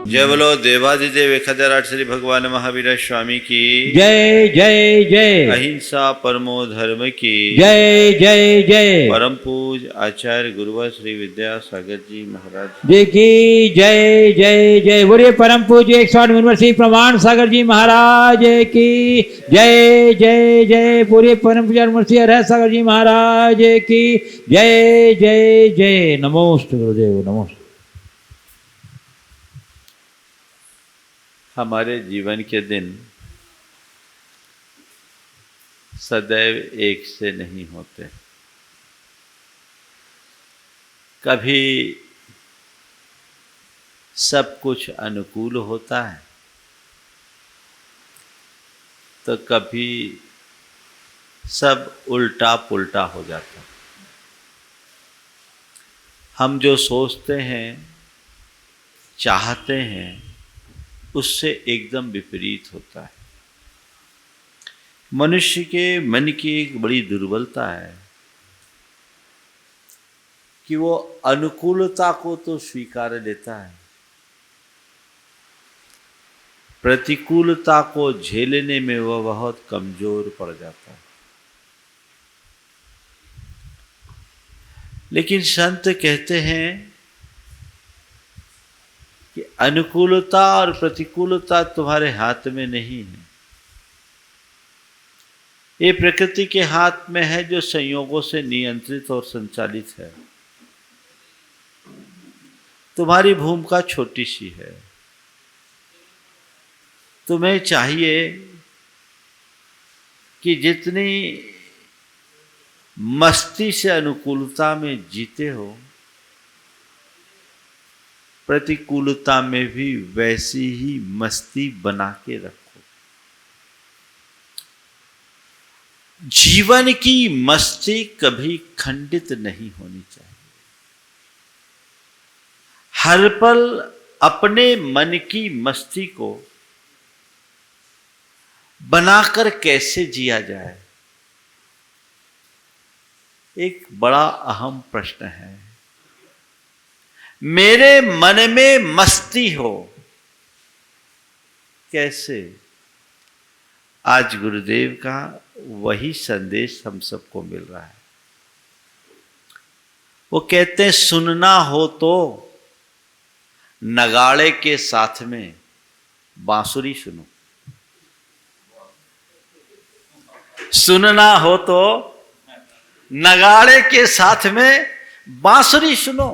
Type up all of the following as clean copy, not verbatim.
जय बोलो देवादिदेव 1008 श्री भगवान महावीर स्वामी की जय जय जय। अहिंसा परमो धर्म की जय जय जय। परम पूज आचार्य गुरुवर श्री विद्यासागर जी महाराज जी की जय जय जय। बोलिए परम पूज्य 108 यूनिवर्सिटी प्रमाण सागर जी महाराज की जय जय जय। बोलिए परम पूज्य यूनिवर्सिटी अरहत सागर जी महाराज की जय जय जय। नमोस्तु गुरुदेव नमोस्तु। हमारे जीवन के दिन सदैव एक से नहीं होते। कभी सब कुछ अनुकूल होता है तो कभी सब उल्टा पुल्टा हो जाता है। हम जो सोचते हैं चाहते हैं उससे एकदम विपरीत होता है। मनुष्य के मन की एक बड़ी दुर्बलता है कि वो अनुकूलता को तो स्वीकार लेता है, प्रतिकूलता को झेलने में वह बहुत कमजोर पड़ जाता है। लेकिन संत कहते हैं कि अनुकूलता और प्रतिकूलता तुम्हारे हाथ में नहीं है, ये प्रकृति के हाथ में है जो संयोगों से नियंत्रित और संचालित है। तुम्हारी भूमिका छोटी सी है। तुम्हें चाहिए कि जितनी मस्ती से अनुकूलता में जीते हो, प्रतिकूलता में भी वैसी ही मस्ती बना के रखो। जीवन की मस्ती कभी खंडित नहीं होनी चाहिए। हर पल अपने मन की मस्ती को बनाकर कैसे जिया जाए, एक बड़ा अहम प्रश्न है। मेरे मन में मस्ती हो कैसे? आज गुरुदेव का वही संदेश हम सबको मिल रहा है। वो कहते हैं सुनना हो तो नगाड़े के साथ में बांसुरी सुनो। सुनना हो तो नगाड़े के साथ में बांसुरी सुनो।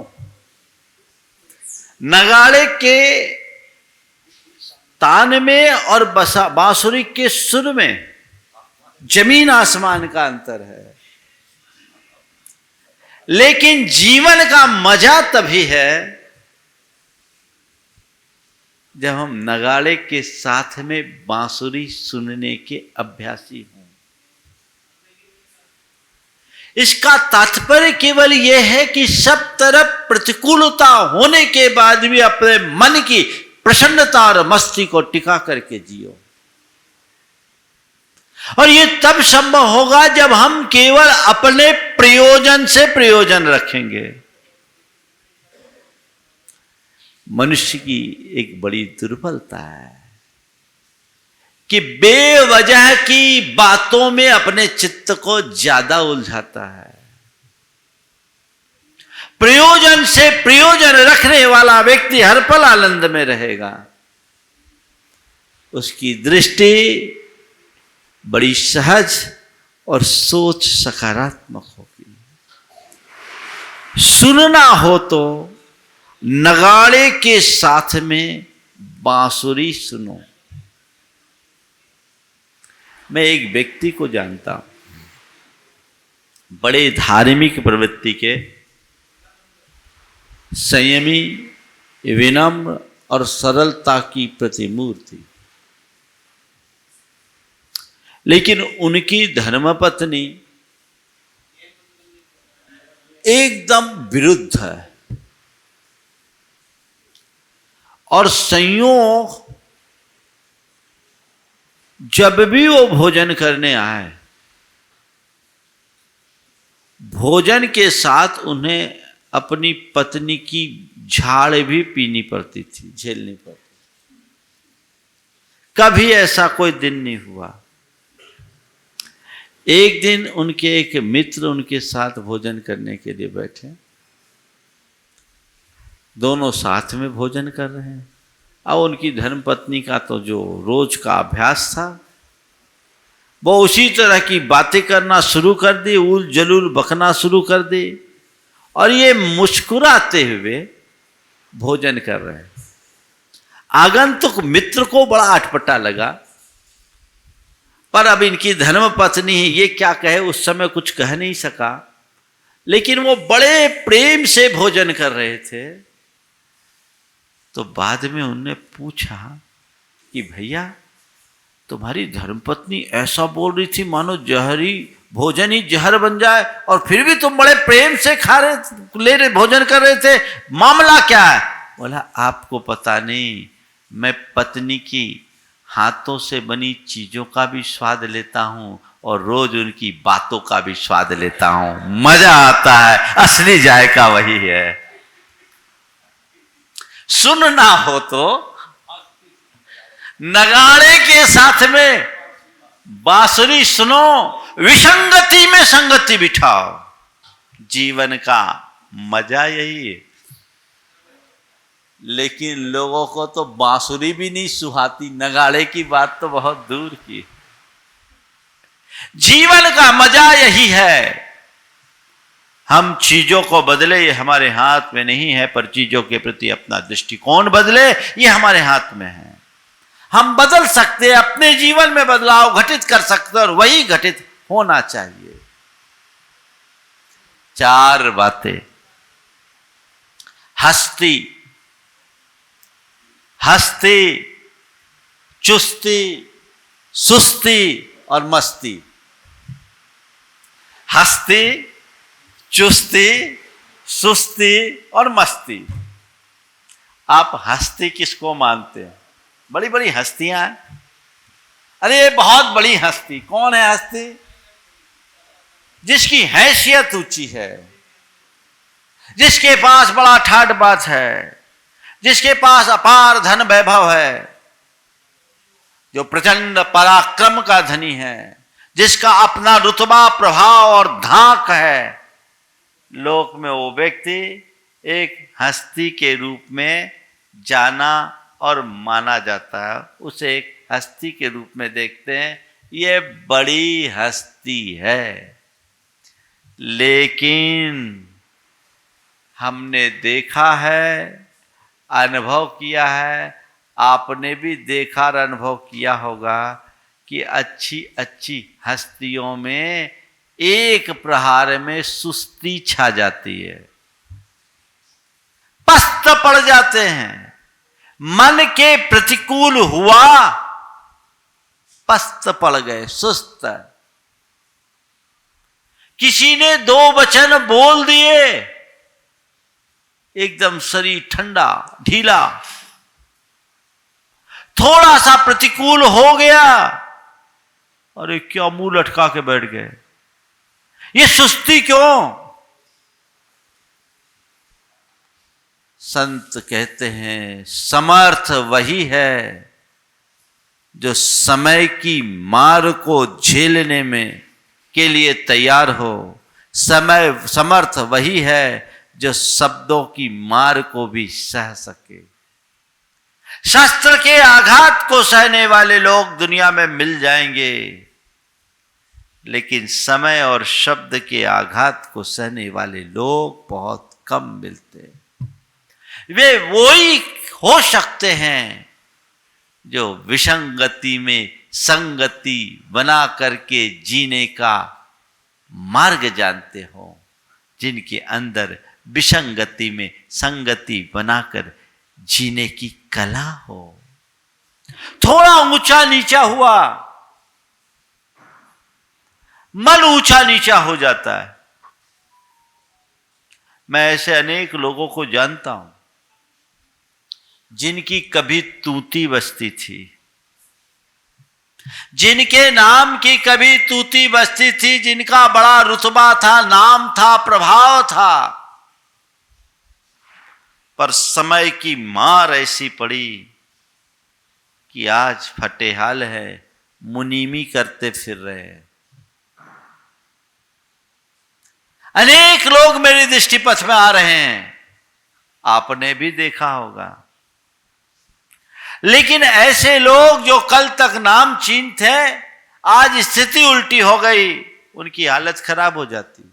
नगाड़े के तान में और बांसुरी के सुर में जमीन आसमान का अंतर है। लेकिन जीवन का मजा तभी है जब हम नगाड़े के साथ में बांसुरी सुनने के अभ्यासी हों। इसका तात्पर्य केवल यह है कि सब तरफ प्रतिकूलता होने के बाद भी अपने मन की प्रसन्नता और मस्ती को टिका करके जियो। और यह तब संभव होगा जब हम केवल अपने प्रयोजन से प्रयोजन रखेंगे। मनुष्य की एक बड़ी दुर्बलता है कि बेवजह की बातों में अपने चित्त को ज्यादा उलझाता है। प्रयोजन से प्रयोजन रखने वाला व्यक्ति हर पल आनंद में रहेगा। उसकी दृष्टि बड़ी सहज और सोच सकारात्मक होगी। सुनना हो तो नगाड़े के साथ में बांसुरी सुनो। मैं एक व्यक्ति को जानता हूं, बड़े धार्मिक प्रवृत्ति के, संयमी, विनम्र और सरलता की प्रतिमूर्ति। लेकिन उनकी धर्मपत्नी एकदम विरुद्ध है। और संयोग जब भी वो भोजन करने आए, भोजन के साथ उन्हें अपनी पत्नी की झाड़ भी पीनी पड़ती थी, झेलनी पड़ती। कभी ऐसा कोई दिन नहीं हुआ। एक दिन उनके एक मित्र उनके साथ भोजन करने के लिए बैठे, दोनों साथ में भोजन कर रहे हैं। और उनकी धर्मपत्नी का तो जो रोज का अभ्यास था, वो उसी तरह की बातें करना शुरू कर दी, उल जलूल बकना शुरू कर दी, और ये मुस्कुराते हुए भोजन कर रहे हैं। आगंतुक मित्र को बड़ा अटपटा लगा, पर अब इनकी धर्म पत्नी ये क्या कहे, उस समय कुछ कह नहीं सका। लेकिन वो बड़े प्रेम से भोजन कर रहे थे। तो बाद में उनने पूछा कि भैया, तुम्हारी धर्मपत्नी ऐसा बोल रही थी मानो जहरी भोजन ही जहर बन जाए, और फिर भी तुम बड़े प्रेम से खा रहे भोजन कर रहे थे, मामला क्या है? बोला, आपको पता नहीं, मैं पत्नी की हाथों से बनी चीजों का भी स्वाद लेता हूं और रोज उनकी बातों का भी स्वाद लेता हूं। मजा आता है, असली जायका वही है। सुनना हो तो नगाड़े के साथ में बांसुरी सुनो, विसंगति में संगति बिठाओ। जीवन का मजा यही है। लेकिन लोगों को तो बांसुरी भी नहीं सुहाती, नगाड़े की बात तो बहुत दूर की। जीवन का मजा यही है। हम चीजों को बदले, ये हमारे हाथ में नहीं है, पर चीजों के प्रति अपना दृष्टिकोण बदले, ये हमारे हाथ में है। हम बदल सकते हैं, अपने जीवन में बदलाव घटित कर सकते हैं, और वही घटित होना चाहिए। 4 बातें: हस्ती, चुस्ती, सुस्ती और मस्ती। हस्ती, चुस्ती, सुस्ती और मस्ती। आप हस्ती किसको मानते हैं? बड़ी बड़ी हस्तियां हैं। अरे बहुत बड़ी हस्ती। कौन है हस्ती? जिसकी हैसियत ऊंची है, जिसके पास बड़ा ठाट बात है, जिसके पास अपार धन वैभव है, जो प्रचंड पराक्रम का धनी है, जिसका अपना रुतबा, प्रभाव और धाक है। लोक में वो व्यक्ति एक हस्ती के रूप में जाना और माना जाता है। उसे एक हस्ती के रूप में देखते हैं, ये बड़ी हस्ती है। लेकिन हमने देखा है, अनुभव किया है, आपने भी देखा और अनुभव किया होगा कि अच्छी अच्छी हस्तियों में एक प्रहार में सुस्ती छा जाती है, पस्त पड़ जाते हैं। मन के प्रतिकूल हुआ, पस्त पड़ गए, सुस्त। किसी ने 2 वचन बोल दिए, एकदम शरीर ठंडा ढीला। थोड़ा सा प्रतिकूल हो गया, अरे क्या मुंह लटका के बैठ गए। ये सुस्ती क्यों? संत कहते हैं, समर्थ वही है जो समय की मार को झेलने में के लिए तैयार हो। समर्थ वही है जो शब्दों की मार को भी सह सके। शस्त्र के आघात को सहने वाले लोग दुनिया में मिल जाएंगे, लेकिन समय और शब्द के आघात को सहने वाले लोग बहुत कम मिलते हैं। वे वही हो सकते हैं जो विसंगति में संगति बना करके जीने का मार्ग जानते हो, जिनके अंदर विसंगति में संगति बनाकर जीने की कला हो। थोड़ा ऊंचा नीचा हुआ, मन ऊंचा नीचा हो जाता है। मैं ऐसे अनेक लोगों को जानता हूं जिनकी कभी तूती बस्ती थी, जिनके नाम की कभी तूती बस्ती थी, जिनका बड़ा रुतबा था, नाम था, प्रभाव था, पर समय की मार ऐसी पड़ी कि आज फटेहाल है, मुनीमी करते फिर रहे हैं। अनेक लोग मेरी दृष्टि पथ में आ रहे हैं, आपने भी देखा होगा। लेकिन ऐसे लोग जो कल तक नामचीन थे, आज स्थिति उल्टी हो गई, उनकी हालत खराब हो जाती,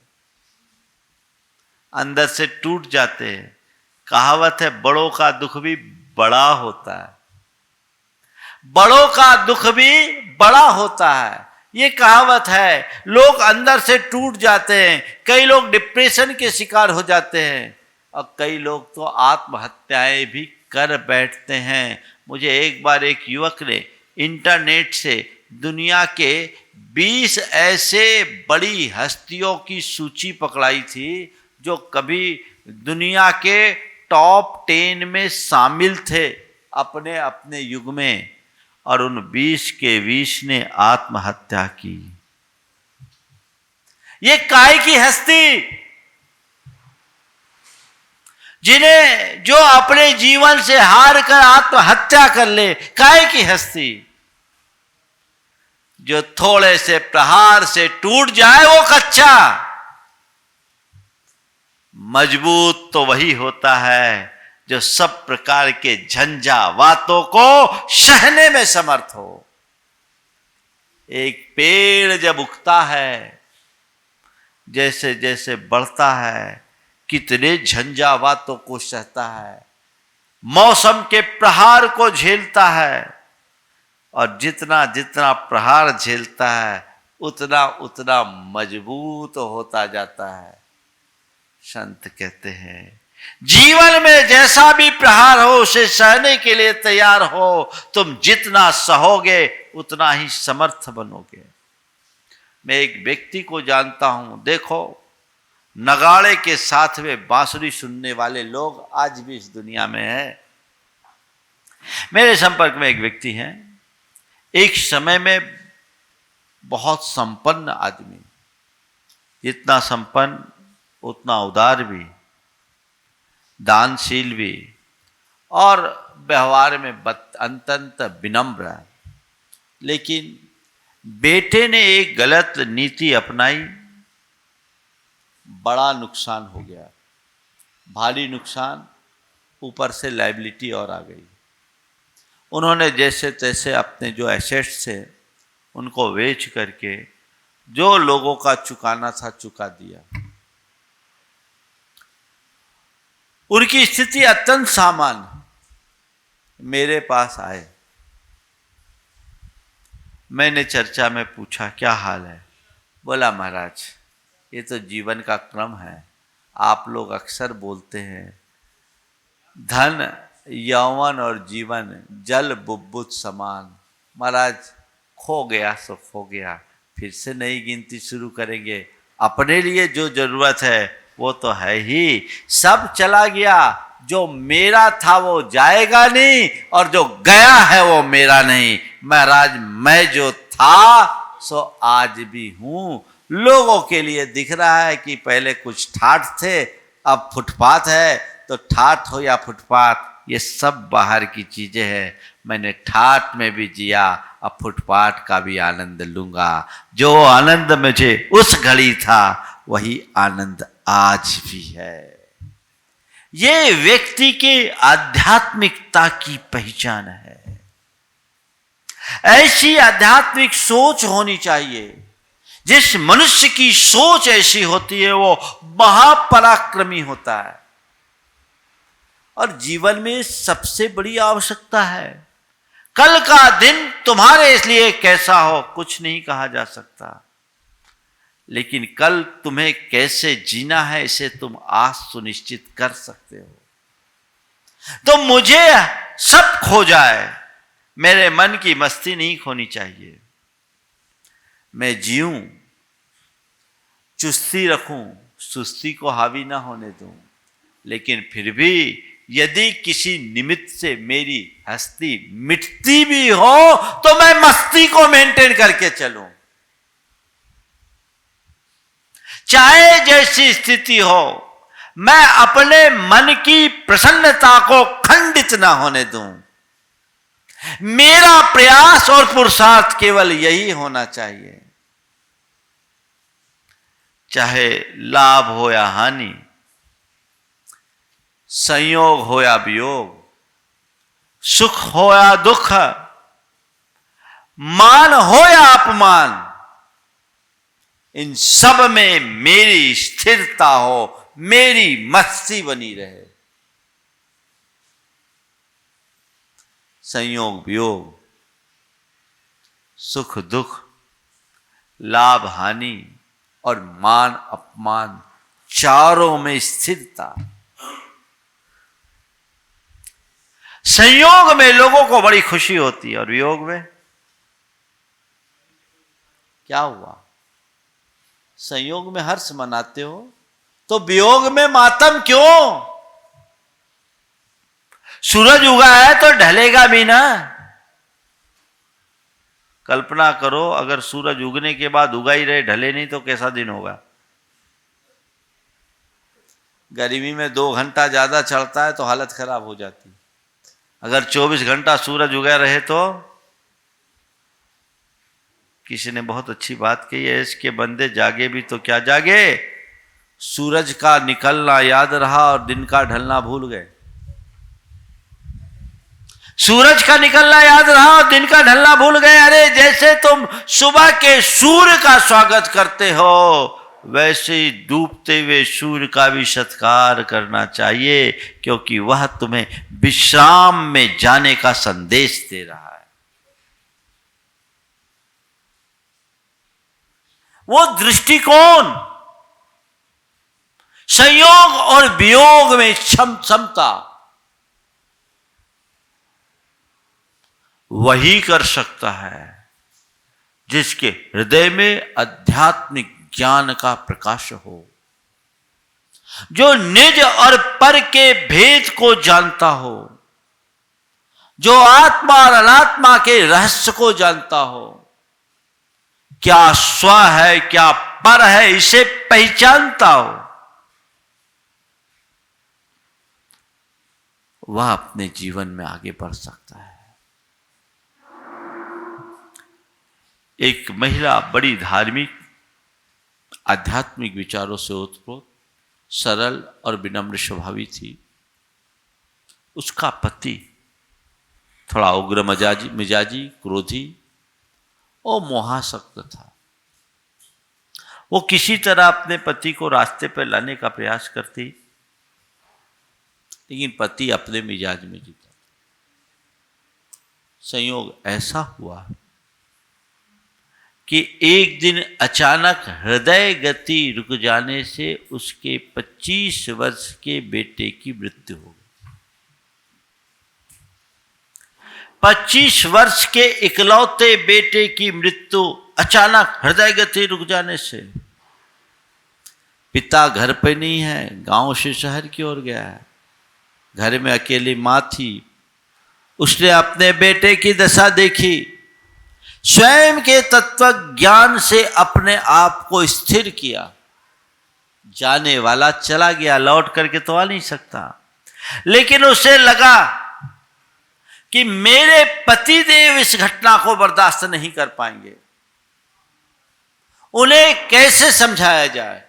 अंदर से टूट जाते हैं। कहावत है, बड़ों का दुख भी बड़ा होता है, बड़ों का दुख भी बड़ा होता है, ये कहावत है। लोग अंदर से टूट जाते हैं, कई लोग डिप्रेशन के शिकार हो जाते हैं, और कई लोग तो आत्महत्याएं भी कर बैठते हैं। मुझे एक बार एक युवक ने इंटरनेट से दुनिया के 20 ऐसे बड़ी हस्तियों की सूची पकड़ाई थी जो कभी दुनिया के टॉप 10 में शामिल थे अपने अपने युग में, और उन 20 के 20 ने आत्महत्या की। ये काय की हस्ती, जिन्हें जो अपने जीवन से हार कर आत्महत्या कर ले, काय की हस्ती। जो थोड़े से प्रहार से टूट जाए वो कच्चा, मजबूत तो वही होता है जो सब प्रकार के झंझावातों को सहने में समर्थ हो। एक पेड़ जब उगता है, जैसे जैसे बढ़ता है, कितने झंझावातों को सहता है, मौसम के प्रहार को झेलता है, और जितना जितना प्रहार झेलता है उतना उतना मजबूत होता जाता है। संत कहते हैं, जीवन में जैसा भी प्रहार हो उसे सहने के लिए तैयार हो। तुम जितना सहोगे उतना ही समर्थ बनोगे। मैं एक व्यक्ति को जानता हूं, देखो, नगाड़े के साथ में बांसुरी सुनने वाले लोग आज भी इस दुनिया में हैं। मेरे संपर्क में एक व्यक्ति हैं, एक समय में बहुत संपन्न आदमी, जितना संपन्न उतना उदार भी, दानशील भी, और व्यवहार में अत्यंत विनम्र। लेकिन बेटे ने एक गलत नीति अपनाई, बड़ा नुकसान हो गया, भारी नुकसान, ऊपर से लायबिलिटी और आ गई। उन्होंने जैसे तैसे अपने जो एसेट्स थे उनको बेच करके जो लोगों का चुकाना था चुका दिया। उनकी स्थिति अत्यंत सामान्य। मेरे पास आए, मैंने चर्चा में पूछा क्या हाल है। बोला, महाराज ये तो जीवन का क्रम है। आप लोग अक्सर बोलते हैं धन, यौवन और जीवन जल बुब्बुद समान। महाराज खो गया सो खो गया, फिर से नई गिनती शुरू करेंगे। अपने लिए जो जरूरत है वो तो है ही, सब चला गया। जो मेरा था वो जाएगा नहीं, और जो गया है वो मेरा नहीं। महाराज मैं जो था सो आज भी हूं। लोगों के लिए दिख रहा है कि पहले कुछ ठाठ थे, अब फुटपाथ है, तो ठाठ हो या फुटपाथ ये सब बाहर की चीजें हैं। मैंने ठाठ में भी जिया, अब फुटपाथ का भी आनंद लूंगा। जो आनंद मुझे उस घड़ी था वही आनंद आज भी है। ये व्यक्ति के आध्यात्मिकता की पहचान है। ऐसी आध्यात्मिक सोच होनी चाहिए। जिस मनुष्य की सोच ऐसी होती है वो महापराक्रमी होता है। और जीवन में सबसे बड़ी आवश्यकता है, कल का दिन तुम्हारे इसलिए कैसा हो कुछ नहीं कहा जा सकता, लेकिन कल तुम्हें कैसे जीना है इसे तुम आज सुनिश्चित कर सकते हो। तो मुझे सब खो जाए, मेरे मन की मस्ती नहीं खोनी चाहिए। मैं जीऊं, चुस्ती रखूं, सुस्ती को हावी ना होने दूं। लेकिन फिर भी यदि किसी निमित्त से मेरी हस्ती मिटती भी हो तो मैं मस्ती को मेंटेन करके चलूं। चाहे जैसी स्थिति हो, मैं अपने मन की प्रसन्नता को खंडित ना होने दूं। मेरा प्रयास और पुरुषार्थ केवल यही होना चाहिए, चाहे लाभ हो या हानि, संयोग हो या वियोग, सुख हो या दुख, मान हो या अपमान, इन सब में मेरी स्थिरता हो, मेरी मस्ती बनी रहे। संयोग वियोग, सुख दुख, लाभ हानि और मान अपमान, चारों में स्थिरता। संयोग में लोगों को बड़ी खुशी होती है और वियोग में क्या हुआ? संयोग में हर्ष मनाते हो तो वियोग में मातम क्यों? सूरज उगा है तो ढलेगा भी ना। कल्पना करो अगर सूरज उगने के बाद उगा ही रहे, ढले नहीं, तो कैसा दिन होगा? गर्मी में 2 घंटा ज्यादा चढ़ता है तो हालत खराब हो जाती है। अगर 24 घंटा सूरज उगा रहे तो किसी ने बहुत अच्छी बात कही है, इसके बंदे जागे भी तो क्या जागे, सूरज का निकलना याद रहा और दिन का ढलना भूल गए। सूरज का निकलना याद रहा और दिन का ढलना भूल गए। अरे जैसे तुम सुबह के सूर्य का स्वागत करते हो, वैसे ही डूबते हुए सूर्य का भी सत्कार करना चाहिए, क्योंकि वह तुम्हें विश्राम में जाने का संदेश दे रहा है। वो दृष्टिकोण, संयोग और वियोग में समता, वही कर सकता है जिसके हृदय में आध्यात्मिक ज्ञान का प्रकाश हो, जो निज और पर के भेद को जानता हो, जो आत्मा और अनात्मा के रहस्य को जानता हो, क्या स्व है क्या पर है इसे पहचानता हो, वह अपने जीवन में आगे बढ़ सकता है। एक महिला बड़ी धार्मिक आध्यात्मिक विचारों से ओतप्रोत, सरल और विनम्र स्वभावी थी। उसका पति थोड़ा उग्र मिजाजी, क्रोधी और मोहासक्त था। वो किसी तरह अपने पति को रास्ते पर लाने का प्रयास करती, लेकिन पति अपने मिजाज में जीता। संयोग ऐसा हुआ कि एक दिन अचानक हृदय गति रुक जाने से उसके 25 वर्ष के बेटे की मृत्यु हो गई। 25 वर्ष के इकलौते बेटे की मृत्यु अचानक हृदय गति रुक जाने से। पिता घर पे नहीं है, गांव से शहर की ओर गया है। घर में अकेली मां थी। उसने अपने बेटे की दशा देखी, स्वयं के तत्व ज्ञान से अपने आप को स्थिर किया। जाने वाला चला गया, लौट करके तो आ नहीं सकता, लेकिन उसे लगा कि मेरे पतिदेव इस घटना को बर्दाश्त नहीं कर पाएंगे, उन्हें कैसे समझाया जाए।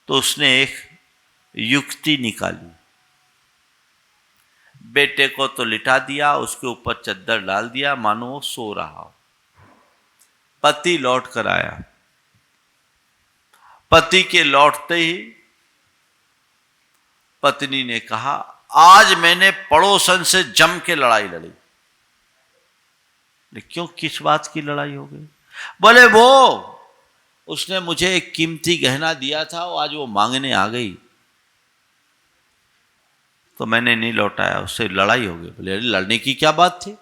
तो उसने एक युक्ति निकाली। बेटे को तो लिटा दिया, उसके ऊपर चद्दर डाल दिया, मानो वो सो रहा हो। पति लौट कर आया। पति के लौटते ही पत्नी ने कहा, आज मैंने पड़ोसन से जम के लड़ाई लड़ी। क्यों, किस बात की लड़ाई हो गई? बोले वो उसने मुझे एक कीमती गहना दिया था, आज वो मांगने आ गई तो मैंने नहीं लौटाया, उससे लड़ाई हो गई। बोले लड़ने की क्या बात थी,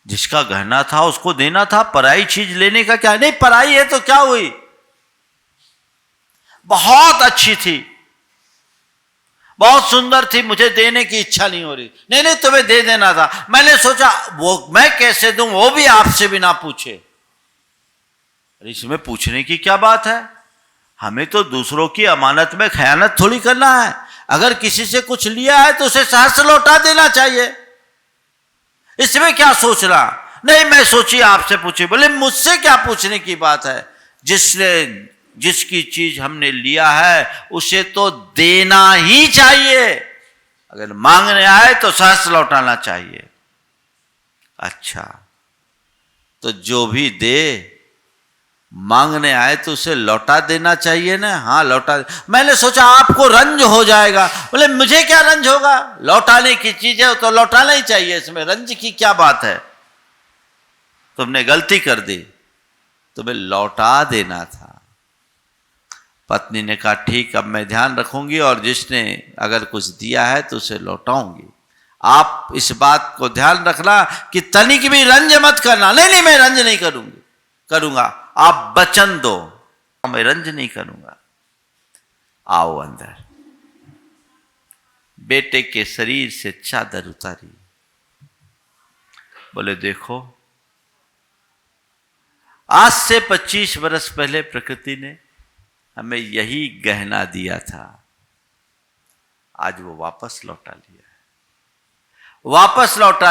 जिसका गहना था उसको देना था, पराई चीज लेने का क्या? नहीं, पराई है तो क्या हुई, बहुत अच्छी थी, बहुत सुंदर थी, मुझे देने की इच्छा नहीं हो रही। नहीं नहीं, तुम्हें दे देना था। मैंने सोचा वो मैं कैसे दूं, वो भी आपसे बिना पूछे। अरे इसमें पूछने की क्या बात है, हमें तो दूसरों की अमानत में खयानत थोड़ी करना है। अगर किसी से कुछ लिया है तो उसे सहर्ष लौटा देना चाहिए। इसमें क्या सोच रहा? नहीं, मैं सोची आपसे पूछी। बोले मुझसे क्या पूछने की बात है, जिसकी चीज हमने लिया है उसे तो देना ही चाहिए। अगर मांगने आए तो सहर्ष लौटाना चाहिए। अच्छा, तो जो भी दे, मांगने आए तो उसे लौटा देना चाहिए ना। हाँ, लौटा। मैंने सोचा आपको रंज हो जाएगा। बोले मुझे क्या रंज होगा, लौटाने की चीज है तो लौटाना ही चाहिए, इसमें रंज की क्या बात है। तुमने गलती कर दी, तुम्हें लौटा देना था। पत्नी ने कहा ठीक, अब मैं ध्यान रखूंगी और जिसने अगर कुछ दिया है तो उसे लौटाऊंगी। आप इस बात को ध्यान रखना कि तनिक भी रंज मत करना। नहीं, मैं रंज नहीं करूंगा, आप वचन दो, मैं रंज नहीं करूंगा। आओ अंदर। बेटे के शरीर से चादर उतारी। बोले देखो, आज से 25 वर्ष पहले प्रकृति ने हमें यही गहना दिया था, आज वो वापस लौटा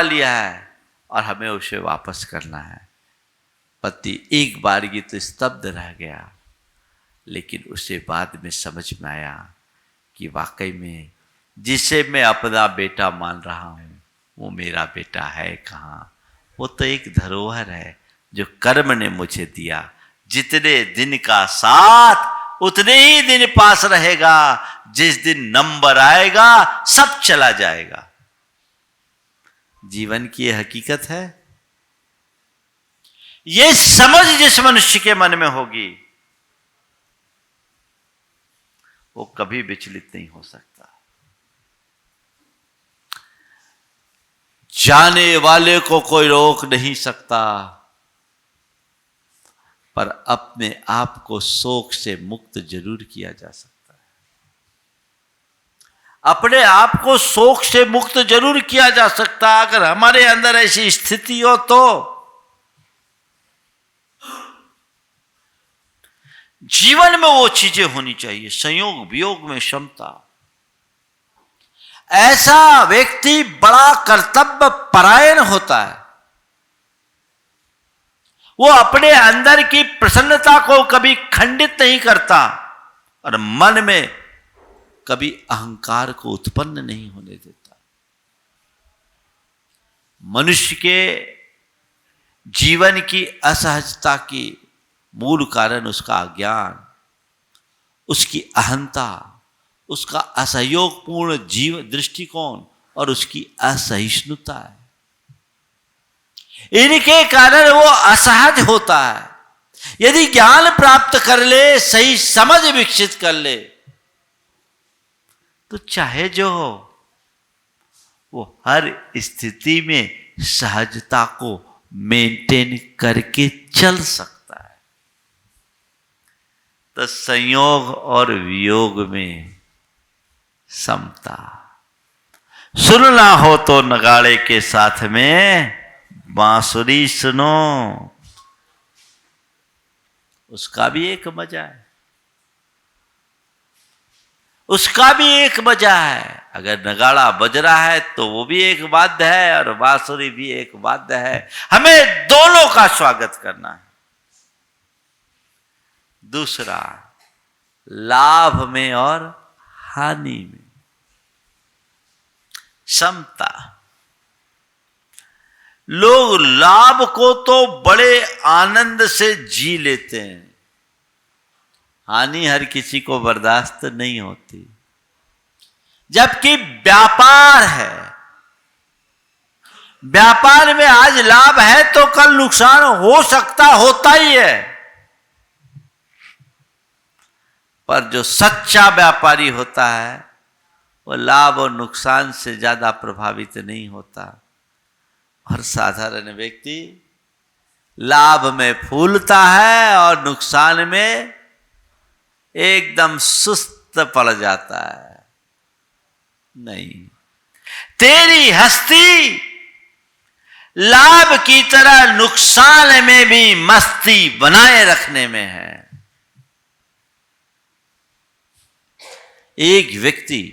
लिया है और हमें उसे वापस करना है। पति एक बारगी तो स्तब्ध रह गया, लेकिन उसे बाद में समझ में आया कि वाकई में जिसे मैं अपना बेटा मान रहा हूं वो मेरा बेटा है कहाँ। वो तो एक धरोहर है जो कर्म ने मुझे दिया। जितने दिन का साथ उतने ही दिन पास रहेगा, जिस दिन नंबर आएगा सब चला जाएगा। जीवन की यह हकीकत है। ये समझ जिस मनुष्य के मन में होगी वो कभी विचलित नहीं हो सकता। जाने वाले को कोई रोक नहीं सकता, पर अपने आप को शोक से मुक्त जरूर किया जा सकता है। अपने आप को शोक से मुक्त जरूर किया जा सकता है अगर हमारे अंदर ऐसी स्थिति हो तो। जीवन में वो चीजें होनी चाहिए, संयोग वियोग में क्षमता। ऐसा व्यक्ति बड़ा कर्तव्य परायण होता है। वो अपने अंदर की प्रसन्नता को कभी खंडित नहीं करता और मन में कभी अहंकार को उत्पन्न नहीं होने देता। मनुष्य के जीवन की असहजता की मूल कारण उसका अज्ञान, उसकी अहंता, उसका असहयोगपूर्ण जीवन दृष्टिकोण और उसकी असहिष्णुता है। इनके कारण वो असहज होता है। यदि ज्ञान प्राप्त कर ले, सही समझ विकसित कर ले, तो चाहे जो हो वो हर स्थिति में सहजता को मेंटेन करके चल सकता है। तो संयोग और वियोग में समता। सुनना हो तो नगाड़े के साथ में बांसुरी सुनो, उसका भी एक मजा है, उसका भी एक मजा है। अगर नगाड़ा बज रहा है तो वो भी एक वाद्य है और बांसुरी भी एक वाद्य है। हमें दोनों का स्वागत करना है। दूसरा, लाभ में और हानि में समता। लोग लाभ को तो बड़े आनंद से जी लेते हैं, हानि हर किसी को बर्दाश्त नहीं होती। जबकि व्यापार है, व्यापार में आज लाभ है तो कल नुकसान हो सकता, होता ही है। पर जो सच्चा व्यापारी होता है वो लाभ और नुकसान से ज्यादा प्रभावित नहीं होता। और साधारण व्यक्ति लाभ में फूलता है और नुकसान में एकदम सुस्त पड़ जाता है। नहीं, तेरी हस्ती लाभ की तरह नुकसान में भी मस्ती बनाए रखने में है। एक व्यक्ति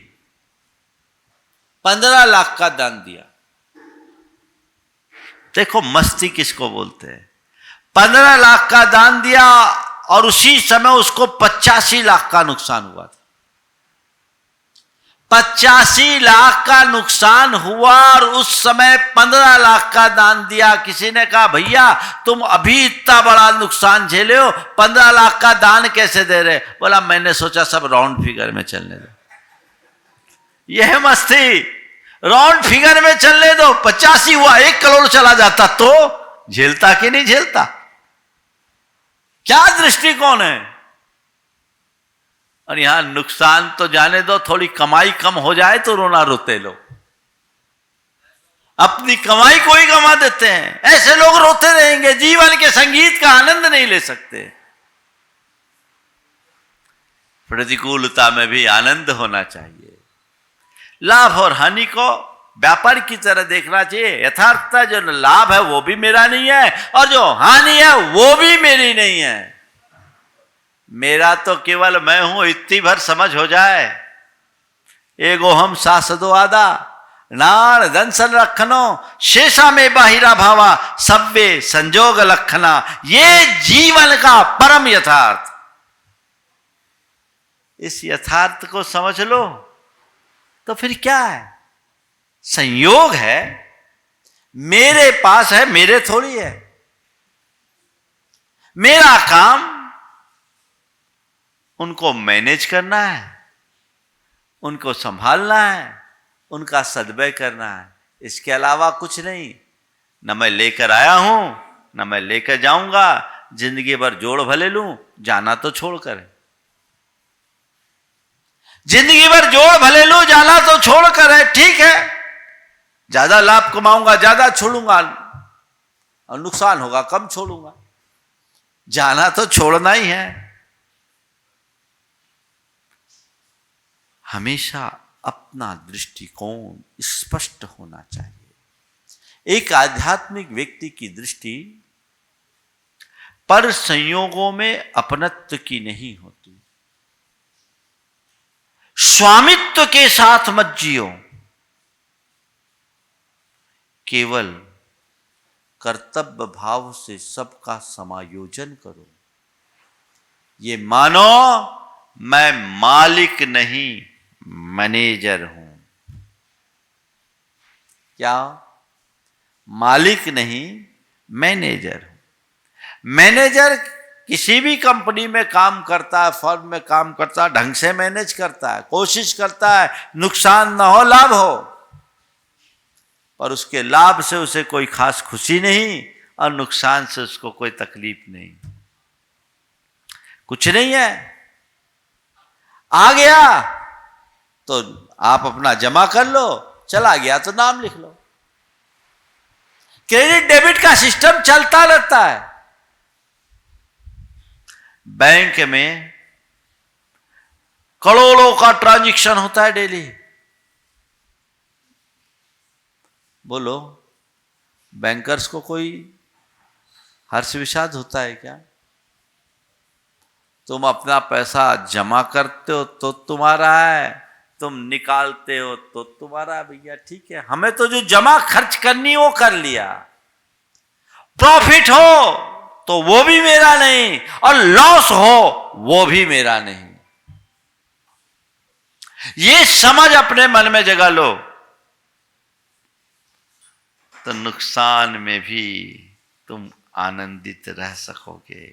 15 लाख का दान दिया। देखो मस्ती किसको बोलते हैं। 15 लाख का दान दिया और उसी समय उसको 85 लाख का नुकसान हुआ था। 85 लाख का नुकसान हुआ और उस समय 15 लाख का दान दिया। किसी ने कहा भैया तुम अभी इतना बड़ा नुकसान झेले हो, 15 लाख का दान कैसे दे रहे? बोला मैंने सोचा सब राउंड फिगर में चलने दो। यह मस्ती, राउंड फिगर में चलने दो। 85 हुआ, 1 करोड़ चला जाता तो झेलता कि नहीं झेलता? क्या दृष्टिकोण है। और यहां नुकसान तो जाने दो, थोड़ी कमाई कम हो जाए तो रोना रोते लोग। अपनी कमाई को ही गंवा देते हैं। ऐसे लोग रोते रहेंगे, जीवन के संगीत का आनंद नहीं ले सकते। प्रतिकूलता में भी आनंद होना चाहिए। लाभ और हानि को व्यापार की तरह देखना चाहिए। यथार्थता जो लाभ है वो भी मेरा नहीं है और जो हानि है वो भी मेरी नहीं है। मेरा तो केवल मैं हूं, इतनी भर समझ हो जाए। एगो हम सासदो आदा नार दंसल रखनो शेषा में बाहिरा भावा सव्वे संजोग लखना। ये जीवन का परम यथार्थ। इस यथार्थ को समझ लो तो फिर क्या है? संयोग है, मेरे पास है, मेरे थोड़ी है। मेरा काम उनको मैनेज करना है, उनको संभालना है, उनका सद्व्यय करना है। इसके अलावा कुछ नहीं। न मैं लेकर आया हूं न मैं लेकर जाऊंगा। जिंदगी भर जोड़ भले लूं, जाना तो छोड़कर। जिंदगी भर जोड़ भले लूं, जाना तो छोड़कर है। ठीक है, ज्यादा लाभ कमाऊंगा ज्यादा छोड़ूंगा और नुकसान होगा कम छोड़ूंगा। जाना तो छोड़ना ही है। हमेशा अपना दृष्टिकोण स्पष्ट होना चाहिए। एक आध्यात्मिक व्यक्ति की दृष्टि पर संयोगों में अपनत्व की नहीं होती। स्वामित्व के साथ मत जियो, केवल कर्तव्य भाव से सबका समायोजन करो। ये मानो मैं मालिक नहीं मैनेजर हूं। क्या? मालिक नहीं मैनेजर हूं। मैनेजर किसी भी कंपनी में काम करता है, फर्म में काम करता है, ढंग से मैनेज करता है, कोशिश करता है नुकसान ना हो लाभ हो, पर उसके लाभ से उसे कोई खास खुशी नहीं और नुकसान से उसको कोई तकलीफ नहीं। कुछ नहीं है। आ गया तो आप अपना जमा कर लो, चला गया तो नाम लिख लो। क्रेडिट डेबिट का सिस्टम चलता रहता है। बैंक में करोड़ों का ट्रांजैक्शन होता है डेली। बोलो, बैंकर्स को कोई हर्ष विषाद होता है क्या? तुम अपना पैसा जमा करते हो तो तुम्हारा है, तुम निकालते हो तो तुम्हारा। भैया ठीक है, हमें तो जो जमा खर्च करनी वो कर लिया। प्रॉफिट हो तो वो भी मेरा नहीं और लॉस हो वो भी मेरा नहीं। ये समझ अपने मन में जगा लो तो नुकसान में भी तुम आनंदित रह सकोगे।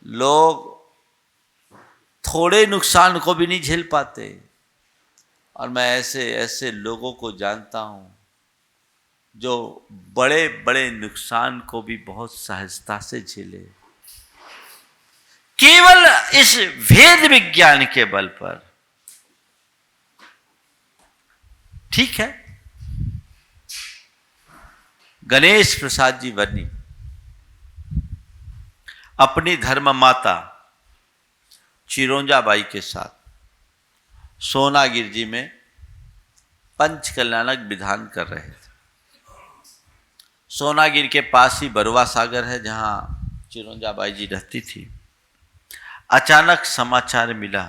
लोग थोड़े नुकसान को भी नहीं झेल पाते और मैं ऐसे ऐसे लोगों को जानता हूं जो बड़े बड़े नुकसान को भी बहुत सहजता से झेले, केवल इस वेद विज्ञान के बल पर। ठीक है, गणेश प्रसाद जी वर्णी अपनी धर्म माता चिरोंजा बाई के साथ सोनागिर जी में पंच कल्याणक विधान कर रहे थे। सोनागिर के पास ही बरुआ सागर है जहां चिरोंजा बाई जी रहती थी। अचानक समाचार मिला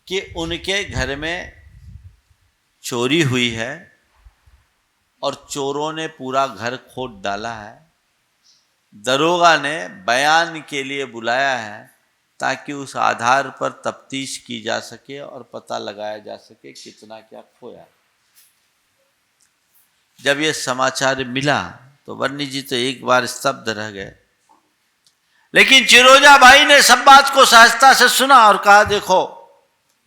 कि उनके घर में चोरी हुई है और चोरों ने पूरा घर खोद डाला है। दरोगा ने बयान के लिए बुलाया है ताकि उस आधार पर तफ्तीश की जा सके और पता लगाया जा सके कितना क्या खोया। जब ये समाचार मिला तो वर्णी जी तो एक बार स्तब्ध रह गए, लेकिन चिरोजा भाई ने सब बात को सहजता से सुना और कहा, देखो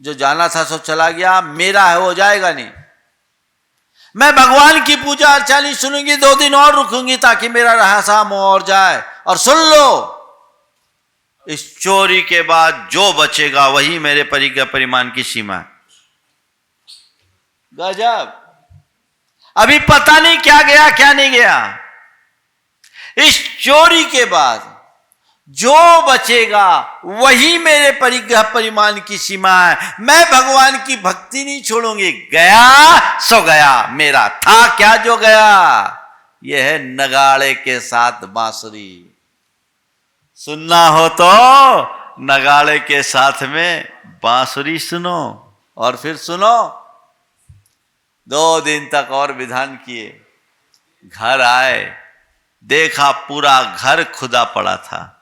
जो जाना था सो चला गया, मेरा है वो जाएगा नहीं। मैं भगवान की पूजा अर्चा नहीं सुनूंगी, 2 दिन और रुकूंगी ताकि मेरा रहा मोह और जाए। और सुन लो, इस चोरी के बाद जो बचेगा वही मेरे परिज्ञा परिमाण की सीमा है। गजब, अभी पता नहीं क्या गया क्या नहीं गया। इस चोरी के बाद जो बचेगा वही मेरे परिग्रह परिमाण की सीमा है। मैं भगवान की भक्ति नहीं छोड़ूंगी। गया सो गया, मेरा था क्या जो गया। यह है नगाड़े के साथ बांसुरी। सुनना हो तो नगाड़े के साथ में बांसुरी सुनो। और फिर सुनो, 2 दिन तक और विधान किए। घर आए, देखा पूरा घर खुदा पड़ा था।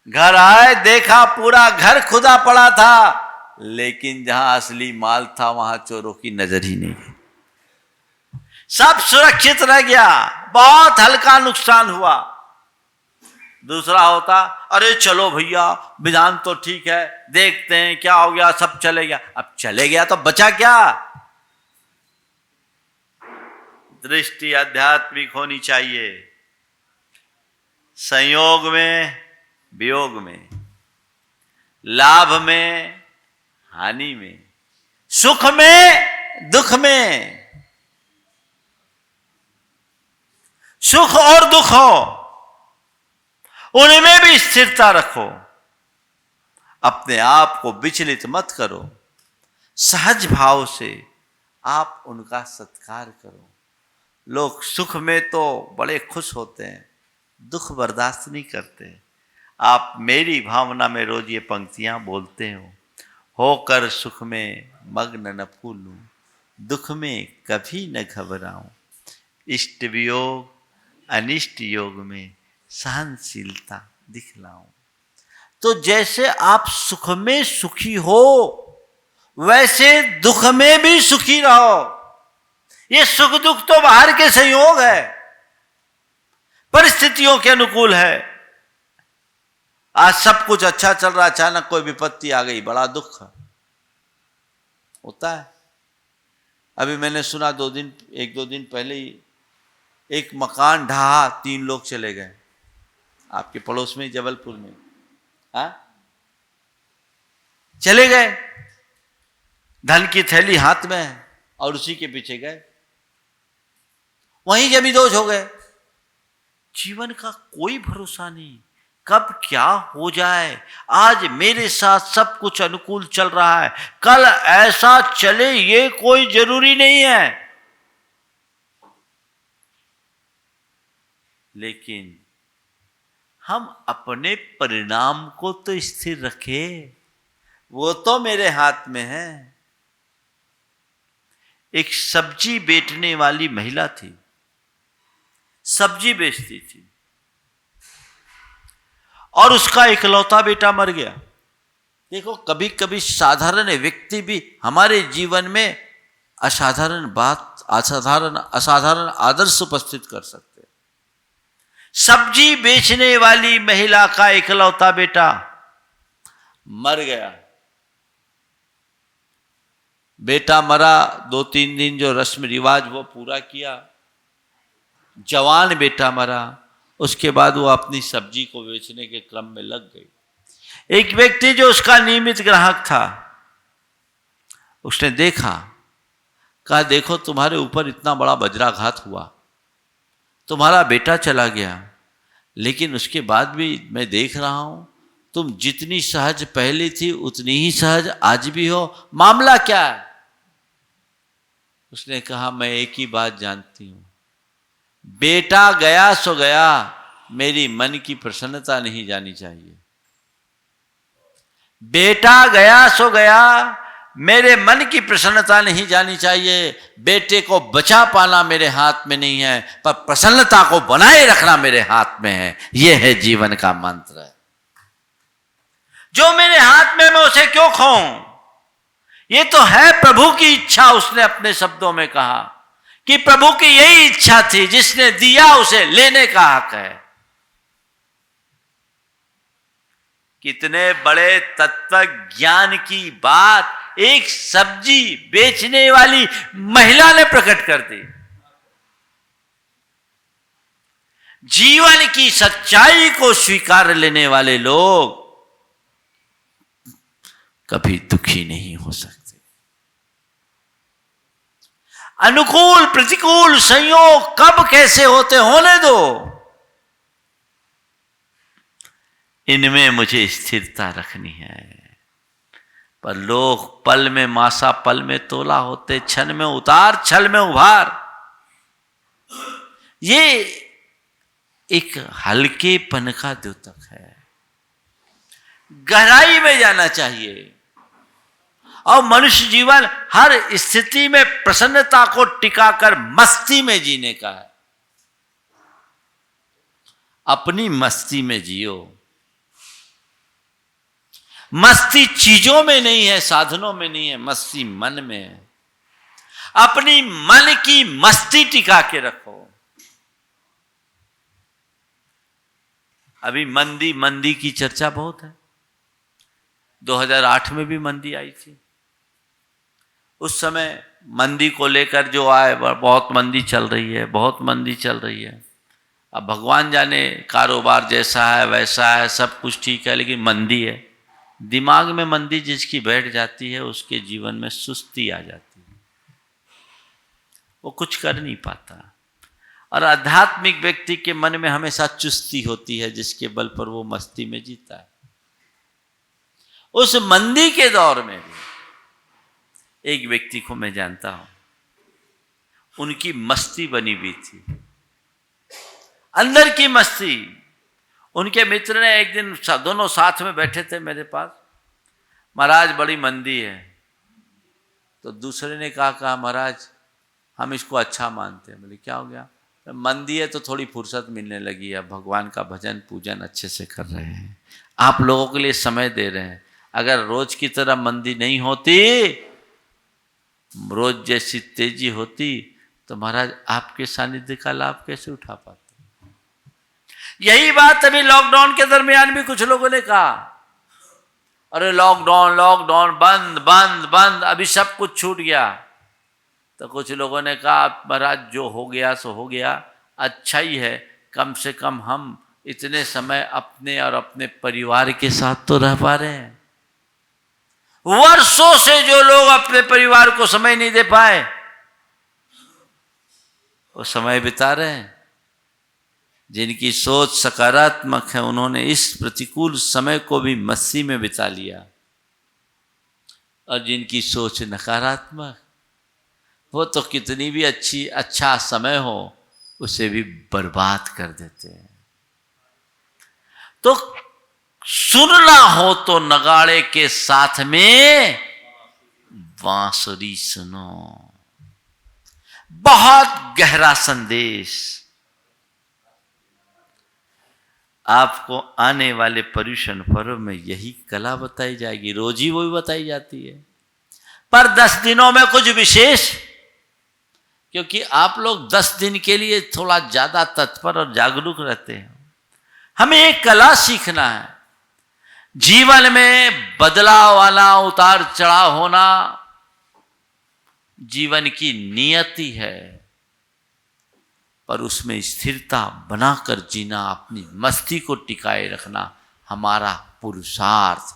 घर आए, देखा पूरा घर खुदा पड़ा था, लेकिन जहां असली माल था वहां चोरों की नजर ही नहीं। सब सुरक्षित रह गया, बहुत हल्का नुकसान हुआ। दूसरा होता, अरे चलो भैया विधान तो ठीक है, देखते हैं क्या हो गया, सब चले गया। अब चले गया तो बचा क्या। दृष्टि आध्यात्मिक होनी चाहिए। संयोग में वियोग में, लाभ में हानि में, सुख में दुख में, सुख और दुख हो उनमें भी स्थिरता रखो। अपने आप को विचलित मत करो। सहज भाव से आप उनका सत्कार करो। लोग सुख में तो बड़े खुश होते हैं, दुख बर्दाश्त नहीं करते। आप मेरी भावना में रोज ये पंक्तियां बोलते हो, होकर सुख में मग्न न फूलूं, दुख में कभी न घबराऊं, इष्ट वियोग अनिष्ट योग में सहनशीलता दिखलाऊं। तो जैसे आप सुख में सुखी हो, वैसे दुख में भी सुखी रहो। ये सुख दुख तो बाहर के संयोग है, परिस्थितियों के अनुकूल है। आज सब कुछ अच्छा चल रहा, अचानक कोई विपत्ति आ गई, बड़ा दुख होता है। अभी मैंने सुना 1-2 दिन पहले ही एक मकान ढहा, 3 लोग चले गए आपके पड़ोस में, जबलपुर में। चले गए, धन की थैली हाथ में है और उसी के पीछे गए, वहीं जमींदोज हो गए। जीवन का कोई भरोसा नहीं, कब क्या हो जाए। आज मेरे साथ सब कुछ अनुकूल चल रहा है, कल ऐसा चले ये कोई जरूरी नहीं है। लेकिन हम अपने परिणाम को तो स्थिर रखें, वो तो मेरे हाथ में है। एक सब्जी बेचने वाली महिला थी, सब्जी बेचती थी और उसका इकलौता बेटा मर गया। देखो, कभी कभी साधारण व्यक्ति भी हमारे जीवन में असाधारण बात, असाधारण आदर्श उपस्थित कर सकते हैं। सब्जी बेचने वाली महिला का इकलौता बेटा मर गया। बेटा मरा, 2-3 दिन जो रस्म रिवाज वो पूरा किया, जवान बेटा मरा। उसके बाद वो अपनी सब्जी को बेचने के क्रम में लग गई। एक व्यक्ति जो उसका नियमित ग्राहक था, उसने देखा, कहा देखो तुम्हारे ऊपर इतना बड़ा वज्राघात हुआ, तुम्हारा बेटा चला गया, लेकिन उसके बाद भी मैं देख रहा हूं तुम जितनी सहज पहले थी उतनी ही सहज आज भी हो, मामला क्या है। उसने कहा मैं एक ही बात जानती हूं, बेटा गया सो गया, मेरी मन की प्रसन्नता नहीं जानी चाहिए। बेटा गया सो गया, मेरे मन की प्रसन्नता नहीं जानी चाहिए। बेटे को बचा पाना मेरे हाथ में नहीं है, पर प्रसन्नता को बनाए रखना मेरे हाथ में है। यह है जीवन का मंत्र। जो मेरे हाथ में मैं उसे क्यों खोऊं? ये तो है प्रभु की इच्छा। उसने अपने शब्दों में कहा कि प्रभु की यही इच्छा थी, जिसने दिया उसे लेने का हक है। कितने बड़े तत्व ज्ञान की बात एक सब्जी बेचने वाली महिला ने प्रकट कर दी। जीवन की सच्चाई को स्वीकार लेने वाले लोग कभी दुखी नहीं हो सकते। अनुकूल प्रतिकूल संयोग कब कैसे होते होने दो, इनमें मुझे स्थिरता रखनी है। पर लोग पल में मासा पल में तोला होते, क्षण में उतार छल में उभार। ये एक हल्केपन का द्योतक है। गहराई में जाना चाहिए और मनुष्य जीवन हर स्थिति में प्रसन्नता को टिकाकर मस्ती में जीने का है। अपनी मस्ती में जियो। मस्ती चीजों में नहीं है, साधनों में नहीं है, मस्ती मन में है। अपनी मन की मस्ती टिका के रखो। अभी मंदी की चर्चा बहुत है। 2008 में भी मंदी आई थी। उस समय मंदी को लेकर जो आए, बहुत मंदी चल रही है, बहुत मंदी चल रही है। अब भगवान जाने, कारोबार जैसा है वैसा है, सब कुछ ठीक है, लेकिन मंदी है। दिमाग में मंदी जिसकी बैठ जाती है, उसके जीवन में सुस्ती आ जाती है, वो कुछ कर नहीं पाता। और आध्यात्मिक व्यक्ति के मन में हमेशा चुस्ती होती है, जिसके बल पर वो मस्ती में जीता है। उस मंदी के दौर में भी एक व्यक्ति को मैं जानता हूं, उनकी मस्ती बनी हुई थी, अंदर की मस्ती। उनके मित्र ने एक दिन, दोनों साथ में बैठे थे मेरे पास, महाराज बड़ी मंदी है। तो दूसरे ने कहा महाराज हम इसको अच्छा मानते हैं। बोले क्या हो गया? मंदी है तो थोड़ी फुर्सत मिलने लगी है, भगवान का भजन पूजन अच्छे से कर रहे हैं, आप लोगों के लिए समय दे रहे हैं। अगर रोज की तरह मंदी नहीं होती, रोज जैसी तेजी होती, तो महाराज आपके सानिध्य का लाभ कैसे उठा पाते? यही बात अभी लॉकडाउन के दरमियान भी कुछ लोगों ने कहा, अरे लॉकडाउन बंद बंद बंद, अभी सब कुछ छूट गया। तो कुछ लोगों ने कहा महाराज जो हो गया सो हो गया, अच्छा ही है, कम से कम हम इतने समय अपने और अपने परिवार के साथ तो रह पा रहे हैं। वर्षों से जो लोग अपने परिवार को समय नहीं दे पाए, वो समय बिता रहे हैं। जिनकी सोच सकारात्मक है, उन्होंने इस प्रतिकूल समय को भी मस्ती में बिता लिया, और जिनकी सोच नकारात्मक, वो तो कितनी भी अच्छा समय हो उसे भी बर्बाद कर देते हैं। तो सुनना हो तो नगाड़े के साथ में बांसुरी सुनो। बहुत गहरा संदेश आपको आने वाले पर्युषण पर्व में यही कला बताई जाएगी। रोज ही वो भी बताई जाती है, पर 10 दिनों में कुछ विशेष, क्योंकि आप लोग 10 दिन के लिए थोड़ा ज्यादा तत्पर और जागरूक रहते हैं। हमें एक कला सीखना है। जीवन में बदलाव वाला उतार चढ़ाव होना जीवन की नियति है, पर उसमें स्थिरता बनाकर जीना, अपनी मस्ती को टिकाए रखना हमारा पुरुषार्थ।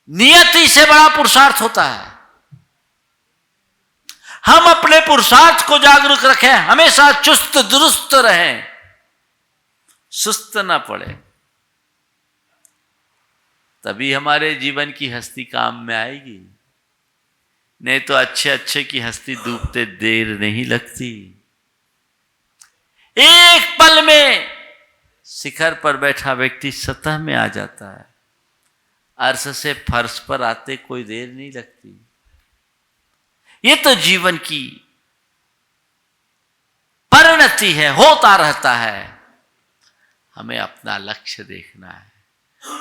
नियति से बड़ा पुरुषार्थ होता है। हम अपने पुरुषार्थ को जागरूक रखें, हमेशा चुस्त दुरुस्त रहें, सुस्त ना पड़े, तभी हमारे जीवन की हस्ती काम में आएगी। नहीं तो अच्छे अच्छे की हस्ती डूबते देर नहीं लगती। एक पल में शिखर पर बैठा व्यक्ति सतह में आ जाता है। अर्श से फर्श पर आते कोई देर नहीं लगती। ये तो जीवन की परिणति है, होता रहता है। हमें अपना लक्ष्य देखना है,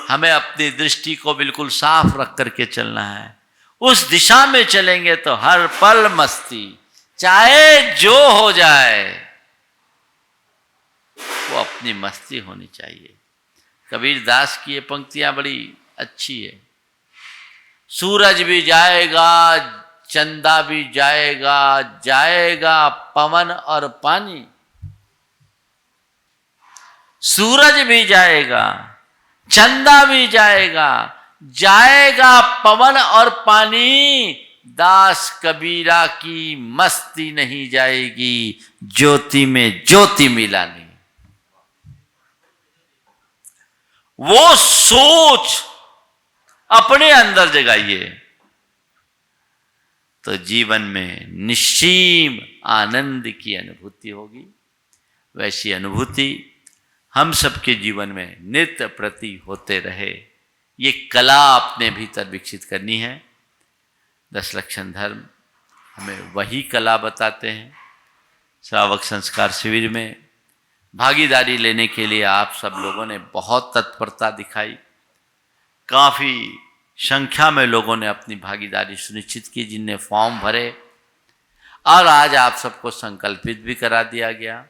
हमें अपनी दृष्टि को बिल्कुल साफ रख करके चलना है। उस दिशा में चलेंगे तो हर पल मस्ती, चाहे जो हो जाए वो अपनी मस्ती होनी चाहिए। कबीर दास की ये पंक्तियां बड़ी अच्छी है। सूरज भी जाएगा, चंदा भी जाएगा, जाएगा पवन और पानी। सूरज भी जाएगा, चंदा भी जाएगा, जाएगा पवन और पानी। दास कबीरा की मस्ती नहीं जाएगी, ज्योति में ज्योति मिलानी। वो सोच अपने अंदर जगाइए तो जीवन में निश्चिम आनंद की अनुभूति होगी। वैसी अनुभूति हम सबके जीवन में नित्य प्रति होते रहे, ये कला अपने भीतर विकसित करनी है। 10 लक्षण धर्म हमें वही कला बताते हैं। श्रावक संस्कार शिविर में भागीदारी लेने के लिए आप सब लोगों ने बहुत तत्परता दिखाई। काफ़ी संख्या में लोगों ने अपनी भागीदारी सुनिश्चित की, जिनने फॉर्म भरे, और आज आप सबको संकल्पित भी करा दिया गया।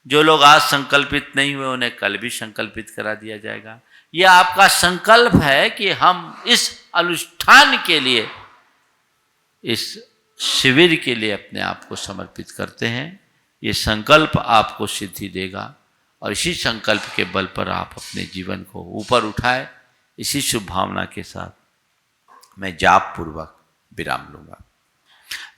जो लोग आज संकल्पित नहीं हुए उन्हें कल भी संकल्पित करा दिया जाएगा। यह आपका संकल्प है कि हम इस अनुष्ठान के लिए, इस शिविर के लिए अपने आप को समर्पित करते हैं। ये संकल्प आपको सिद्धि देगा और इसी संकल्प के बल पर आप अपने जीवन को ऊपर उठाए। इसी शुभ भावना के साथ मैं जाप पूर्वक विराम लूंगा।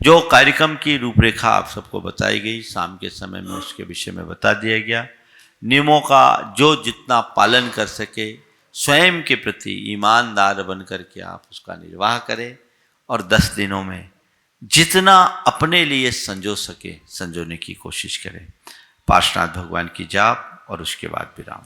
जो कार्यक्रम की रूपरेखा आप सबको बताई गई, शाम के समय में उसके विषय में बता दिया गया। नियमों का जो जितना पालन कर सके, स्वयं के प्रति ईमानदार बन करके आप उसका निर्वाह करें और 10 दिनों में जितना अपने लिए संजो सके संजोने की कोशिश करें। पार्श्वनाथ भगवान की जाप और उसके बाद विराम।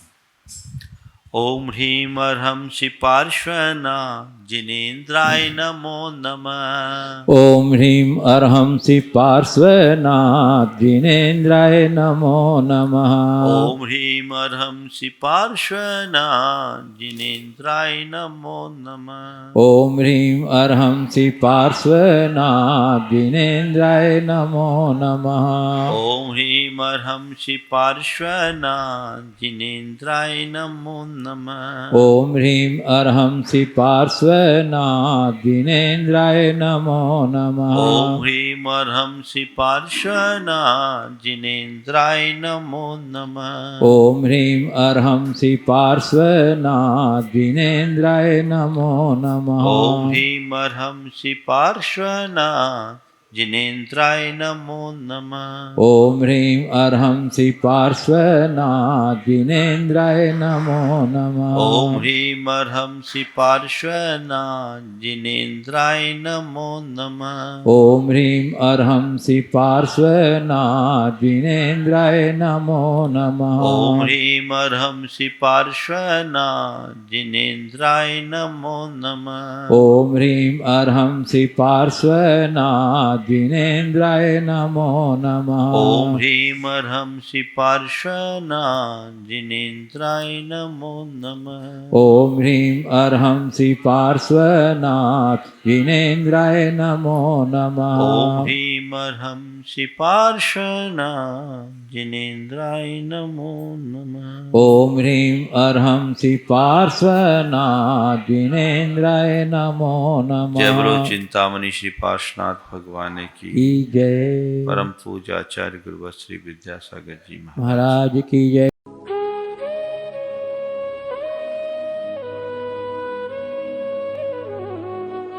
ओम ह्रीम अर्हं श्री पार्श्वनाथ जिनेन्द्राय नमो नमः। ओम ह्रीं अर्हं श्री पार्श्वनाथ जिनेन्द्राय नमो नमः। ओम ह्रीम अर्हं श्री पार्श्वनाथ जिनेन्द्राय नमो नमः। ओम ह्रीं अर्हं श्री पार्श्वनाथ जिनेन्द्राय नमो नमः। ओम ह्रीम अर्हं श्री पार्श्वनाथ जिनेन्द्राय नमो नमः। ओम ह्रीं अर्हं श्री पार्श्वनाथ जिनेन्द्राय नमो नमः। ओम ह्रीम अर्हं श्री पार्श्वनाथ जिनेन्द्राय नमो नमः। ओम ह्रीं अर्हं श्री पार्श्वनाथ जिनेन्द्राय नमो नमः। ओम ह्रीम अर्हं श्री पार्श्वनाथ जिनेन्द्राय नमो नमः। ओम ह्रीं अर्हं श्री पार्श्वनाथ जिनेन्द्राय नमो नमः। ओम ह्रीम अर्हं श्री पार्श्वनाथ जिनेन्द्राय नमो नमः। ओम ह्रीं अर्हं श्री पार्श्वनाथ जिनेन्द्राय नमो नमः। ओम ह्रीम अर्हं श्री पार्श्वनाथ जिनेन्द्राय नमो नमः। ओम ह्रीं अर्हं श्री पार्श्वनाथ जिनेन्द्राय नमो नमः। ओम ह्रीम अर्हं श्री पार्श्वनाथ जिनेन्द्राय नमो नमः। ओम ह्रीं अर्हं श्री पार्श्वनाथ जिनेन्द्राय नमो नमः। ओम ह्रीम अर्हं श्री पार्श्वनाथ जिनेन्द्राय नमो नमः। ओम ह्रीं अर्हं श्री पार्श्वनाथ जिनेन्द्राय नमो नमः। जय बोलो चिंतामणि श्री पार्श्वनाथ भगवान की जय। परम पूज्य आचार्य गुरु श्री विद्यासागर जी महाराज की जय।